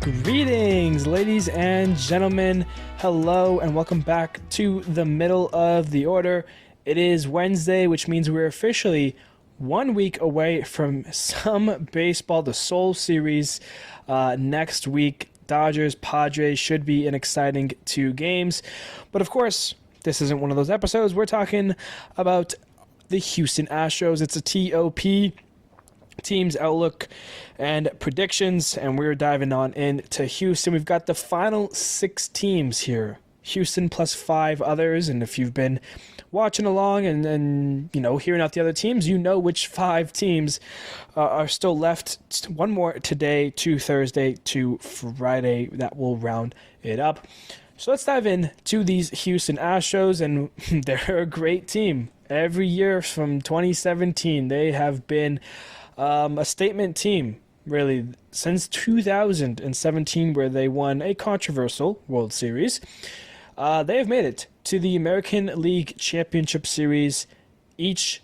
Greetings, ladies and gentlemen. Hello, and welcome back to the middle of the order. It is Wednesday, which means we're officially 1 week away from some baseball, the Soul Series next week. Dodgers, Padres should be an exciting 2 games. But of course, this isn't one of those episodes. We're talking about the Houston Astros. It's a TOP. Team's outlook and predictions, and we're diving on into Houston. We've got the final 6 teams here, Houston plus 5 others, and if you've been watching along and hearing out the other teams, you know which 5 teams are still left. 1 more today, 2 Thursday, 2 Friday. That will round it up. So let's dive in to these Houston Astros, and they're a great team. Every year from 2017, they have been a statement team, really, since 2017, where they won a controversial World Series. They have made it to the American League Championship Series each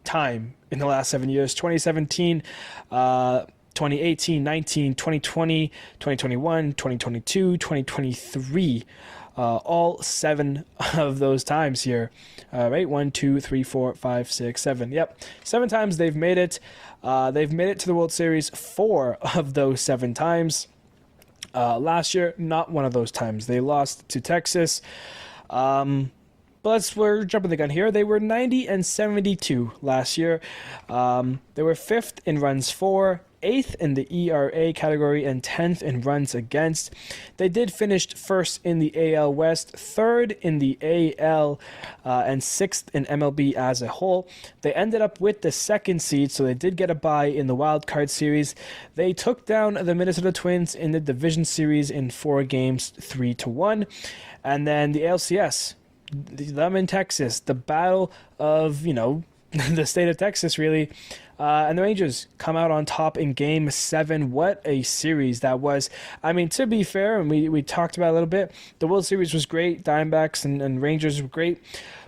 time in the last 7 years. 2017, 2018, 19, 2020, 2021, 2022, 2023. All 7 of those times here. Right? 1, 2, 3, 4, 5, 6, 7. Yep. 7 times they've made it. They've made it to the World Series 4 of those 7 times. Last year, not one of those times. They lost to Texas. But we're jumping the gun here. They were 90-72 last year. They were 5th in runs for, 8th in the ERA category, and 10th in runs against. They did finish 1st in the AL West, 3rd in the AL, and 6th in MLB as a whole. They ended up with the 2nd seed, so they did get a bye in the Wild Card Series. They took down the Minnesota Twins in the Division Series in 4 games, 3-1. And then the ALCS, them in Texas, the battle of, the state of Texas, really. And the Rangers come out on top in Game 7. What a series that was. I mean, to be fair, and we talked about it a little bit, the World Series was great. Diamondbacks and Rangers were great.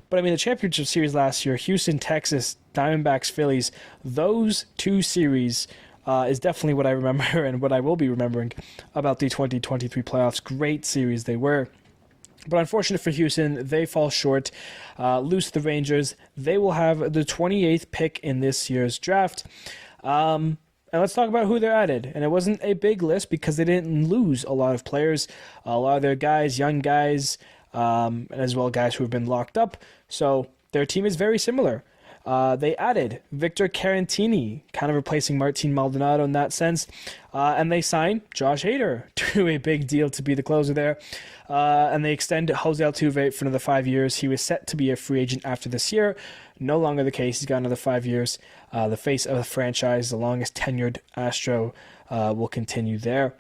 But, I mean, the Championship Series last year, Houston, Texas, Diamondbacks, Phillies, those 2 series is definitely what I remember and what I will be remembering about the 2023 playoffs. Great series they were. But unfortunate for Houston, they fall short, lose to the Rangers. They will have the 28th pick in this year's draft. And let's talk about who they're added. And it wasn't a big list because they didn't lose a lot of players. A lot of their guys, young guys, and as well guys who have been locked up. So their team is very similar. They added Victor Caratini, kind of replacing Martin Maldonado in that sense. And they signed Josh Hader to a big deal to be the closer there. And they extended Jose Altuve for another 5 years. He was set to be a free agent after this year. No longer the case. He's got another 5 years. The face of the franchise, the longest tenured Astro, will continue there.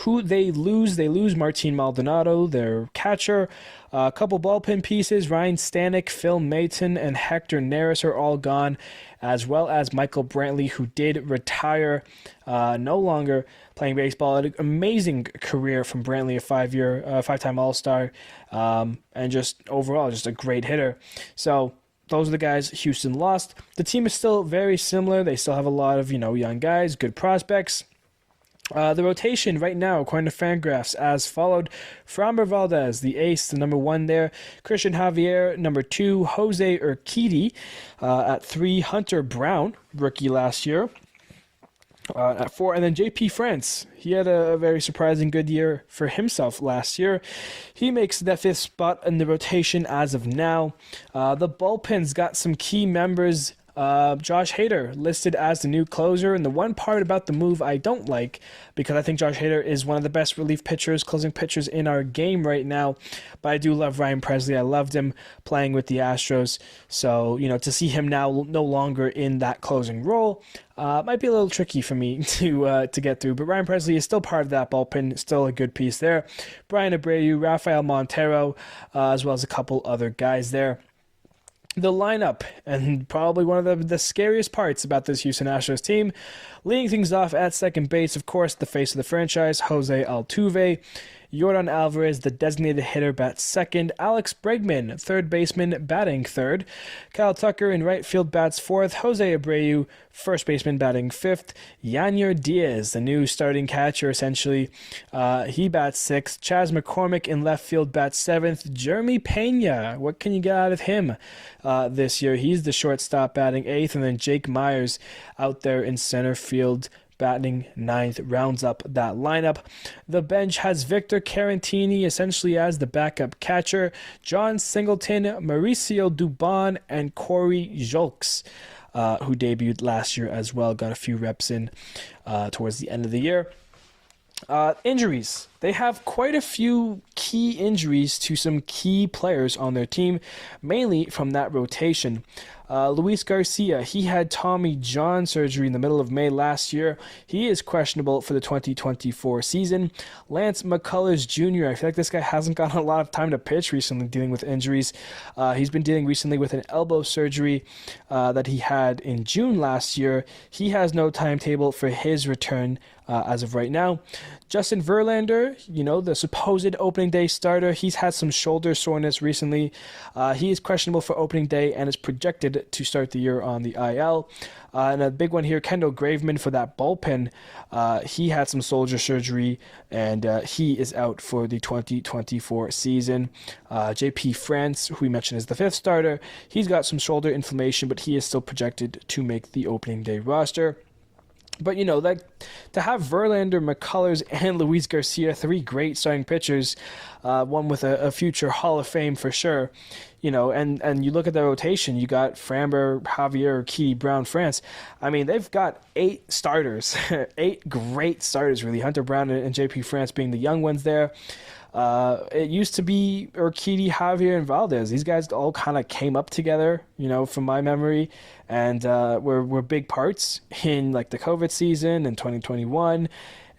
Who they lose Martin Maldonado, their catcher. A couple bullpen pieces, Ryan Stanek, Phil Maton, and Hector Neris are all gone, as well as Michael Brantley, who did retire, no longer playing baseball. An amazing career from Brantley, a 5-time All-Star, and just overall just a great hitter. So those are the guys Houston lost. The team is still very similar. They still have a lot of young guys, good prospects. The rotation right now, according to Fangraphs, as followed: Framber Valdez, the ace, the number 1 there; Christian Javier, number 2; Jose Urquidy at 3; Hunter Brown, rookie last year, at 4; and then JP France. He had a very surprising good year for himself last year. He makes that 5th spot in the rotation as of now. The bullpen's got some key members. Josh Hader listed as the new closer, and the one part about the move I don't like, because I think Josh Hader is one of the best relief pitchers, closing pitchers in our game right now, but I do love Ryan Presley. I loved him playing with the Astros, so to see him now no longer in that closing role might be a little tricky for me to get through, but Ryan Presley is still part of that bullpen, still a good piece there. Brian Abreu, Rafael Montero, as well as a couple other guys there. The lineup, and probably one of the scariest parts about this Houston Astros team, leading things off at second base, of course, the face of the franchise, Jose Altuve. Yordan Alvarez, the designated hitter, bats second. Alex Bregman, third baseman, batting third. Kyle Tucker in right field bats fourth. Jose Abreu, first baseman, batting fifth. Yanyer Diaz, the new starting catcher, essentially, he bats sixth. Chas McCormick in left field bats seventh. Jeremy Pena, what can you get out of him this year? He's the shortstop, batting eighth. And then Jake Myers out there in center field, batting ninth, rounds up that lineup. The bench has Victor Carantini essentially as the backup catcher, John Singleton, Mauricio Dubon, and Corey Julks, who debuted last year as well, got a few reps in towards the end of the year. Injuries. They have quite a few key injuries to some key players on their team, mainly from that rotation. Luis Garcia, he had Tommy John surgery in the middle of May last year. He is questionable for the 2024 season. Lance McCullers Jr., I feel like this guy hasn't gotten a lot of time to pitch recently, dealing with injuries. He's been dealing recently with an elbow surgery that he had in June last year. He has no timetable for his return as of right now. Justin Verlander, the supposed opening day starter, he's had some shoulder soreness recently. He is questionable for opening day and is projected to start the year on the IL. And a big one here, Kendall Graveman for that bullpen. He had some shoulder surgery, and he is out for the 2024 season. JP France, who we mentioned as the fifth starter, he's got some shoulder inflammation, but he is still projected to make the opening day roster. But, to have Verlander, McCullers, and Luis Garcia, three great starting pitchers, one with a future Hall of Fame for sure, and you look at the rotation, you got Framber, Javier, Urquidy, Brown, France. I mean, they've got 8 starters, 8 great starters, really. Hunter Brown and JP France being the young ones there. It used to be Urquidy, Javier, and Valdez. These guys all kind of came up together, from my memory, and were big parts in the COVID season in 2021,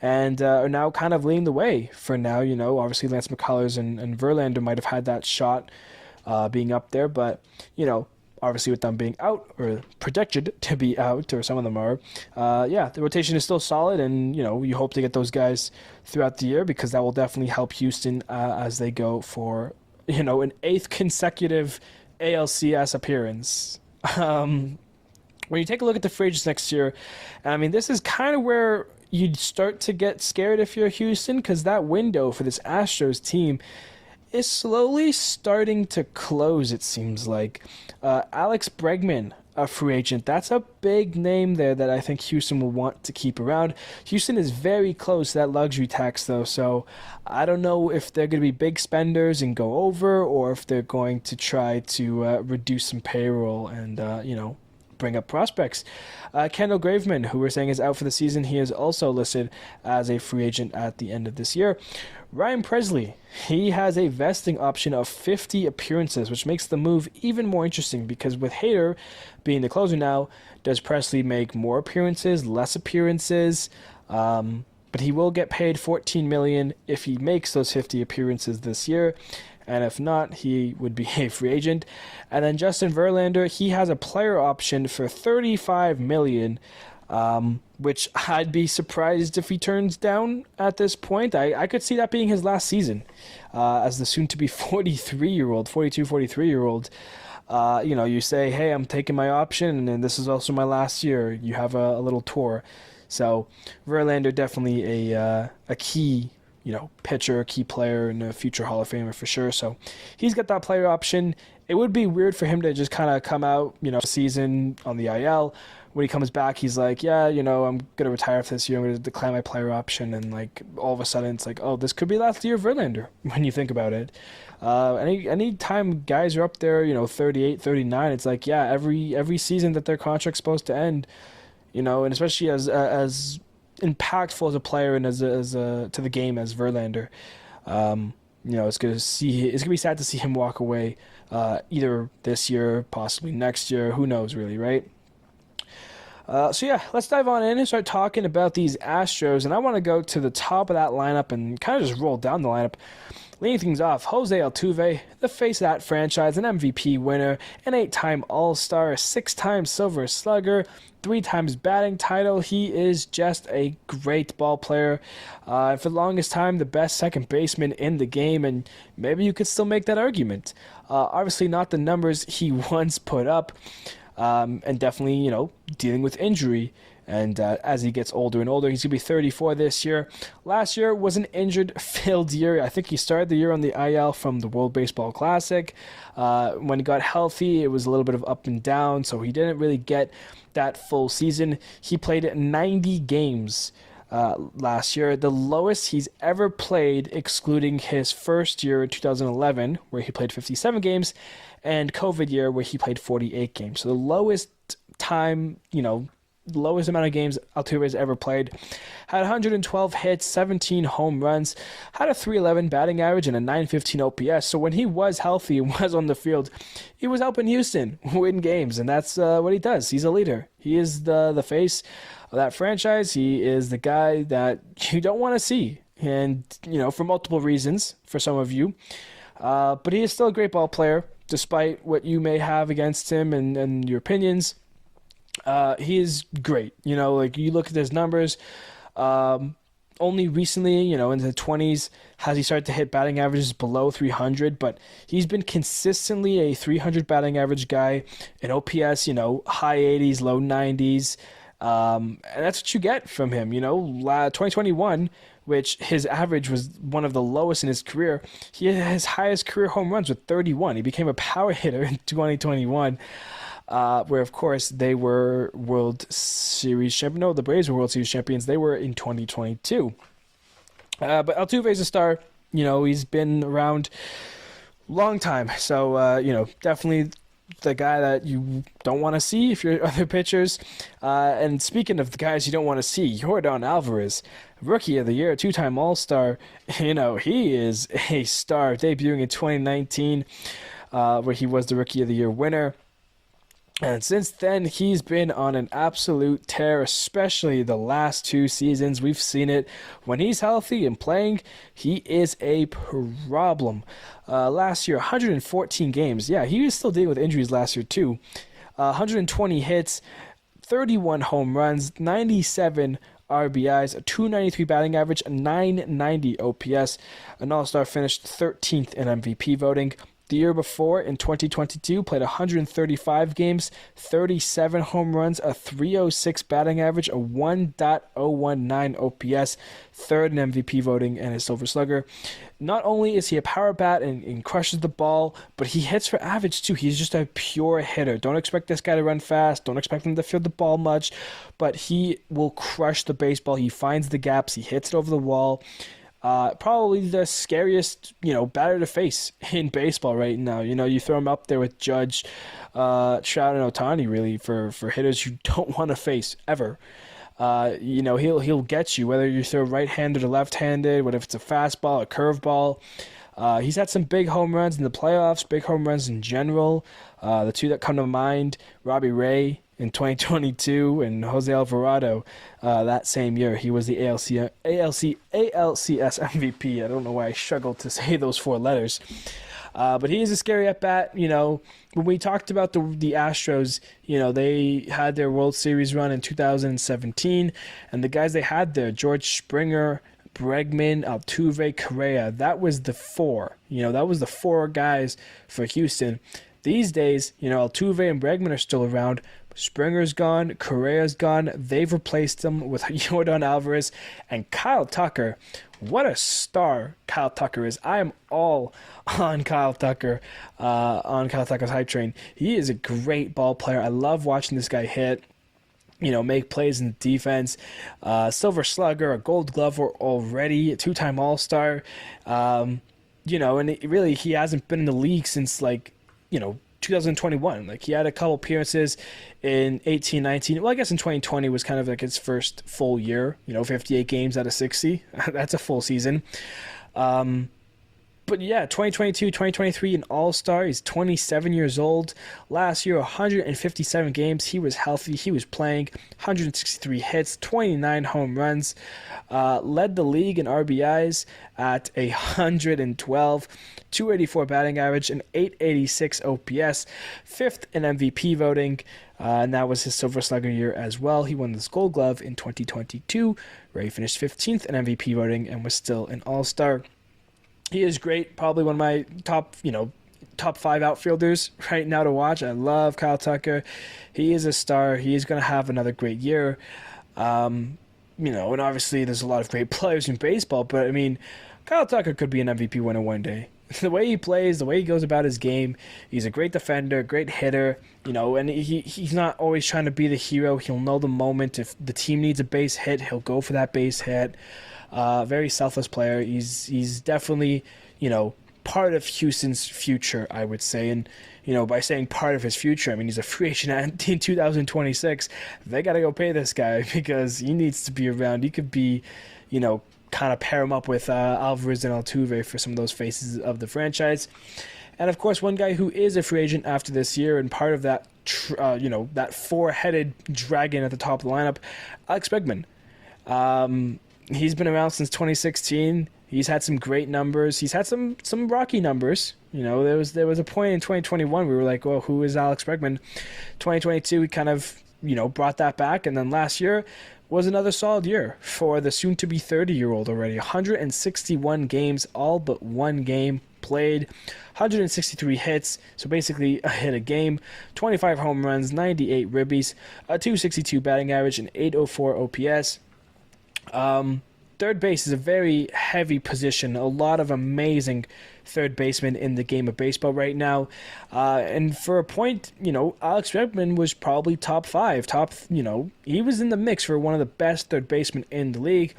and are now kind of leading the way for now. Obviously Lance McCullers and Verlander might have had that shot being up there, but obviously with them being out or projected to be out, or some of them are, the rotation is still solid, and you hope to get those guys throughout the year, because that will definitely help Houston as they go for an 8th consecutive ALCS appearance. When you take a look at the free agents next year, I mean, this is kind of where you'd start to get scared if you're Houston, because that window for this Astros team is slowly starting to close, it seems like. Alex Bregman, a free agent, that's a big name there that I think Houston will want to keep around. Houston is very close to that luxury tax, though, so I don't know if they're going to be big spenders and go over, or if they're going to try to reduce some payroll and, bring up prospects. Kendall Graveman, who we're saying is out for the season, he is also listed as a free agent at the end of this year. Ryan Presley, he has a vesting option of 50 appearances, which makes the move even more interesting, because with Hader being the closer now, does Presley make more appearances, less appearances? But he will get paid $14 million if he makes those 50 appearances this year. And if not, he would be a free agent. And then Justin Verlander, he has a player option for $35 million, which I'd be surprised if he turns down at this point. I could see that being his last season as the soon-to-be 43-year-old. You say, hey, I'm taking my option, and this is also my last year. You have a little tour. So Verlander definitely a key pitcher, key player, and a future Hall of Famer for sure. So he's got that player option. It would be weird for him to just kind of come out, season on the IL. When he comes back, he's like, yeah, I'm going to retire for this year. I'm going to decline my player option. And all of a sudden it's like, oh, this could be last year of Verlander when you think about it. Any time guys are up there, 38, 39, it's like, yeah, every season that their contract's supposed to end, and especially as impactful as a player and as to the game as Verlander, it's gonna be sad to see him walk away either this year, possibly next year, who knows really, right? Let's dive on in and start talking about these Astros, and I want to go to the top of that lineup and kind of just roll down the lineup. Leading things off, Jose Altuve, the face of that franchise, an MVP winner, an 8-time All-Star, a 6-time Silver Slugger, 3 times batting title. He is just a great ball player. For the longest time, the best second baseman in the game, and maybe you could still make that argument. Obviously not the numbers he once put up, and definitely, dealing with injury. And as he gets older and older, he's going to be 34 this year. Last year was an injured-filled year. I think he started the year on the IL from the World Baseball Classic. When he got healthy, it was a little bit of up and down, so he didn't really get that full season. He played 90 games last year, the lowest he's ever played, excluding his first year in 2011, where he played 57 games, and COVID year, where he played 48 games. So the lowest time, lowest amount of games Altuve has ever played. Had 112 hits, 17 home runs, had a 311 batting average and a 915 OPS. So when he was healthy and was on the field, he was helping Houston win games, and that's what he does. He's a leader. He is the face of that franchise. He is the guy that you don't want to see, and for multiple reasons for some of you. But he is still a great ball player, despite what you may have against him and your opinions. He is great. You look at his numbers. Only recently, in the 20s, has he started to hit batting averages below 300, but he's been consistently a 300 batting average guy, an OPS, high 80s, low 90s. And that's what you get from him. 2021, which his average was one of the lowest in his career. He had his highest career home runs with 31. He became a power hitter in 2021. Where, of course, they were World Series champions. No, the Braves were World Series champions. They were in 2022. But Altuve's a star. He's been around a long time. So, definitely the guy that you don't want to see if you're other pitchers. And speaking of the guys you don't want to see, Yordan Alvarez, Rookie of the Year, 2-time All-Star. He is a star, debuting in 2019, where he was the Rookie of the Year winner. And since then, he's been on an absolute tear, especially the last 2 seasons. We've seen it. When he's healthy and playing, he is a problem. Last year, 114 games. Yeah, he was still dealing with injuries last year, too. 120 hits, 31 home runs, 97 RBIs, a 293 batting average, a 990 OPS. An All-Star finished 13th in MVP voting. The year before, in 2022, played 135 games, 37 home runs, a 306 batting average, a 1.019 OPS, third in MVP voting, and a Silver Slugger. Not only is he a power bat and crushes the ball, but he hits for average too. He's just a pure hitter. Don't expect this guy to run fast. Don't expect him to field the ball much, but he will crush the baseball. He finds the gaps. He hits it over the wall. Probably the scariest, batter to face in baseball right now. You throw him up there with Judge, Trout, and Ohtani, really, for hitters you don't want to face ever. He'll get you, whether you throw right-handed or left-handed, whether it's a fastball, a curveball. He's had some big home runs in the playoffs, big home runs in general. The 2 that come to mind, Robbie Ray in 2022 and Jose Alvarado that same year. He was the ALCS MVP. I don't know why I struggled to say those 4 letters. But he is a scary at-bat. When we talked about the Astros, they had their World Series run in 2017, and the guys they had there, George Springer, Bregman, Altuve, Correa, that was the 4. That was the 4 guys for Houston. These days, Altuve and Bregman are still around. Springer's gone, Correa's gone. They've replaced them with Yordan Alvarez and Kyle Tucker. What a star Kyle Tucker is. I am all on Kyle Tucker, on Kyle Tucker's hype train. He is a great ball player. I love watching this guy hit, make plays in defense. Silver Slugger, a Gold Glover already, a 2-time All-Star. And he hasn't been in the league since 2021. He had a couple appearances in 18-19. Well, I guess in 2020 was kind of his first full year, 58 games out of 60. That's a full season. But yeah, 2022, 2023, an all-star. He's 27 years old. Last year, 157 games. He was healthy. He was playing 163 hits, 29 home runs. Led the league in RBIs at 112, 284 batting average, and 886 OPS. Fifth in MVP voting. And that was his Silver Slugger year as well. He won this Gold Glove in 2022, where he finished 15th in MVP voting and was still an all-star. He is great, probably one of my top 5 outfielders right now to watch. I love Kyle Tucker. He is a star. He is going to have another great year. And obviously there's a lot of great players in baseball, but I mean, Kyle Tucker could be an MVP winner one day. The way he plays, the way he goes about his game, he's a great defender, great hitter, and he's not always trying to be the hero. He'll know the moment. If the team needs a base hit, he'll go for that base hit. Very selfless player. He's definitely, part of Houston's future, I would say. And, by saying part of his future, I mean, he's a free agent in 2026. They got to go pay this guy because he needs to be around. He could be, kind of pair him up with Alvarez and Altuve for some of those faces of the franchise. And, of course, one guy who is a free agent after this year and part of that, that four-headed dragon at the top of the lineup, Alex Bregman. He's been around since 2016. He's had some great numbers. He's had some rocky numbers. There was a point in 2021 we were like, well, who is Alex Bregman? 2022 we kind of brought that back, and then last year was another solid year for the soon-to-be 30-year-old already. 161 games, all but one game played, 163 hits, so basically a hit a game, 25 home runs, 98 ribbies, a 262 batting average, and 804 OPS. Third base is a very heavy position. A lot of amazing third basemen in the game of baseball right now. And for a point, Alex Bregman was probably top 5. He was in the mix for one of the best third basemen in the league.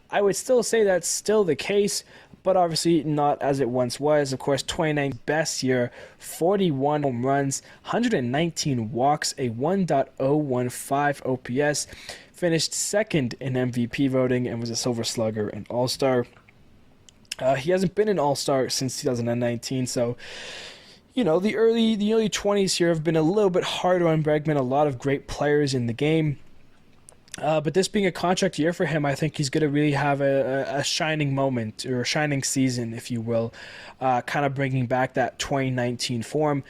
I would still say that's still the case, but obviously not as it once was. Of course, 29th best year, 41 home runs, 119 walks, a 1.015 OPS. Finished second in MVP voting and was a Silver Slugger and All-Star. He hasn't been an All-Star since 2019, so the early 20s here have been a little bit harder on Bregman. A lot of great players in the game. But this being a contract year for him, I think he's going to really have a shining moment, or a shining season, if you will, kind of bringing back that 2019 form.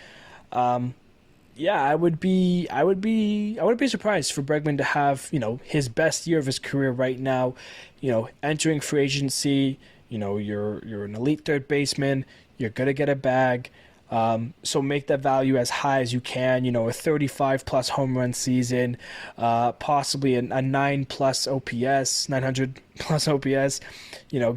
I would be surprised for Bregman to have, his best year of his career right now, entering free agency. You're an elite third baseman. You're going to get a bag. So make that value as high as you can, a 35-plus home run season, possibly a 9-plus OPS, 900-plus OPS,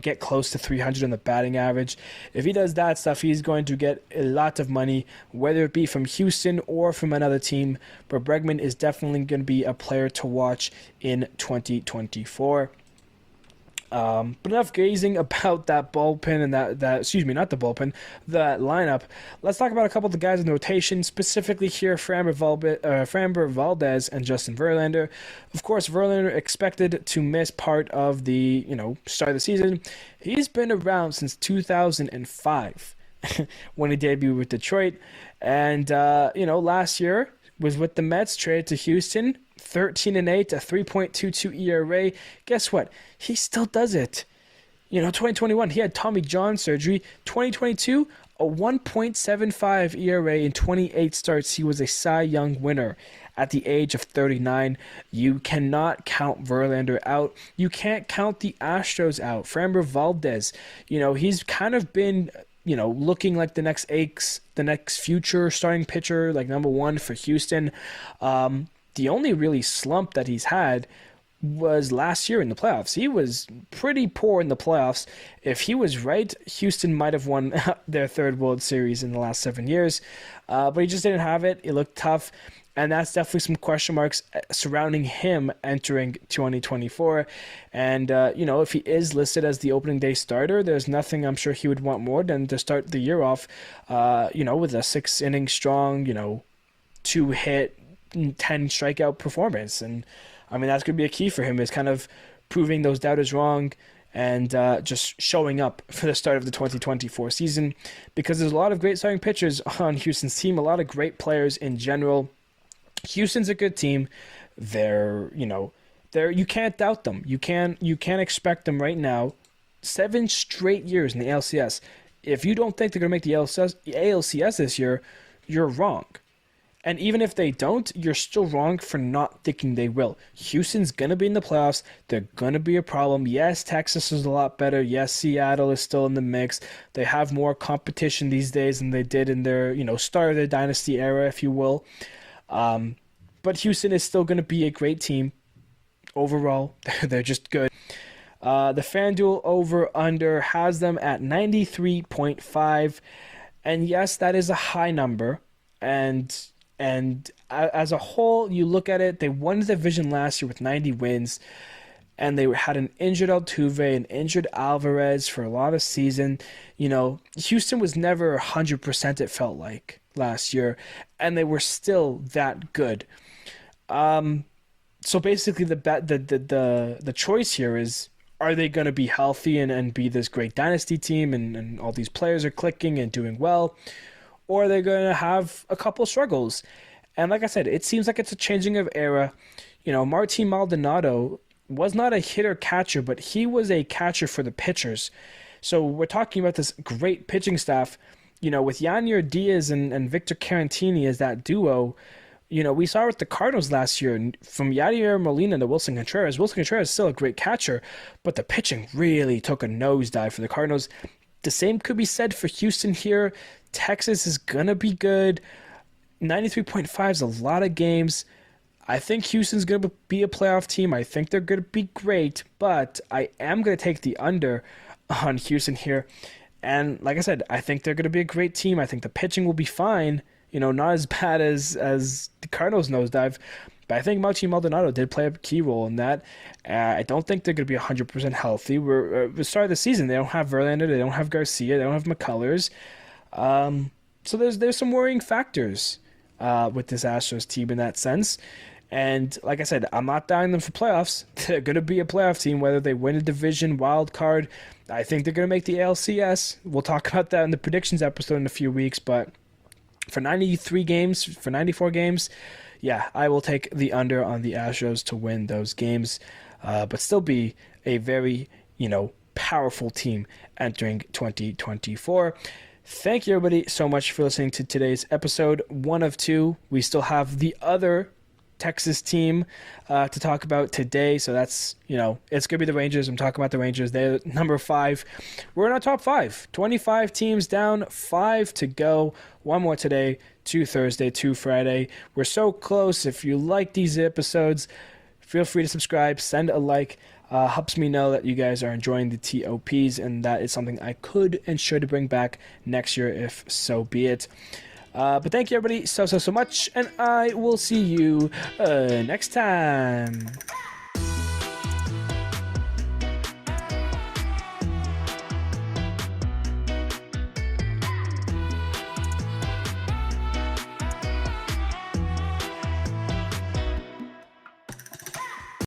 get close to 300 on the batting average. If he does that stuff, he's going to get a lot of money, whether it be from Houston or from another team. But Bregman is definitely going to be a player to watch in 2024. But enough gazing about that bullpen and that lineup. Let's talk about a couple of the guys in the rotation, specifically here, Framber Valdez and Justin Verlander. Of course, Verlander expected to miss part of the, start of the season. He's been around since 2005 when he debuted with Detroit. And, last year was with the Mets, traded to Houston. 13-8, a 3.22 ERA. Guess what? He still does it. 2021, he had Tommy John surgery. 2022, a 1.75 ERA in 28 starts. He was a Cy Young winner at the age of 39. You cannot count Verlander out. You can't count the Astros out. Framber Valdez, he's kind of been, looking like the next future starting pitcher, like number one for Houston. The only really slump that he's had was last year in the playoffs. He was pretty poor in the playoffs. If he was right, Houston might have won their third World Series in the last 7 years. But he just didn't have it. It looked tough. And that's definitely some question marks surrounding him entering 2024. And, if he is listed as the opening day starter, there's nothing I'm sure he would want more than to start the year off, with a 6-inning strong, 2-hit, 10 strikeout performance. And I mean, that's going to be a key for him, is kind of proving those doubters wrong and just showing up for the start of the 2024 season, because there's a lot of great starting pitchers on Houston's team, a lot of great players in general. Houston's a good team. They're, you can't doubt them. You can't expect them right now. 7 straight years in the ALCS. If you don't think they're going to make the ALCS this year, you're wrong. And even if they don't, you're still wrong for not thinking they will. Houston's going to be in the playoffs. They're going to be a problem. Yes, Texas is a lot better. Yes, Seattle is still in the mix. They have more competition these days than they did in their, start of their dynasty era, if you will. But Houston is still going to be a great team. Overall, they're just good. The FanDuel over-under has them at 93.5. And yes, that is a high number. And as a whole, you look at it, they won the division last year with 90 wins, and they had an injured Altuve, an injured Alvarez for a lot of season. Houston was never 100%, it felt like, last year, and they were still that good. So basically, the choice here is, are they going to be healthy and be this great dynasty team, and all these players are clicking and doing well? Or are they going to have a couple struggles? And like I said, it seems like it's a changing of era. Martin Maldonado was not a hitter-catcher, but he was a catcher for the pitchers. So we're talking about this great pitching staff, with Yanier Diaz and Victor Caratini as that duo. We saw it with the Cardinals last year, from Yadier Molina to Wilson Contreras. Wilson Contreras is still a great catcher, but the pitching really took a nosedive for the Cardinals. The same could be said for Houston here. Texas is going to be good. 93.5 is a lot of games. I think Houston's going to be a playoff team. I think they're going to be great, but I am going to take the under on Houston here. And like I said, I think they're going to be a great team. I think the pitching will be fine. Not as bad as the Cardinals nosedive, but I think Martin Maldonado did play a key role in that. I don't think they're going to be 100% healthy. We're the start of the season. They don't have Verlander. They don't have Garcia. They don't have McCullers. So there's some worrying factors with this Astros team in that sense. And like I said, I'm not doubting them for playoffs. They're going to be a playoff team, whether they win a division, wild card. I think they're going to make the ALCS. We'll talk about that in the predictions episode in a few weeks. But for 94 games, yeah, I will take the under on the Astros to win those games, but still be a very, powerful team entering 2024. Thank you, everybody, so much for listening to today's episode 1 of 2. We still have the other Texas team to talk about today, so that's, it's going to be the Rangers. I'm talking about the Rangers. They're number 5. We're in our top 5. 25 teams down, 5 to go. 1 more today, 2 Thursday, 2 Friday. We're so close. If you like these episodes, feel free to subscribe, send a like. Helps me know that you guys are enjoying the TOPs, and that is something I could and should bring back next year if so be it. But thank you, everybody, so much, and I will see you next time.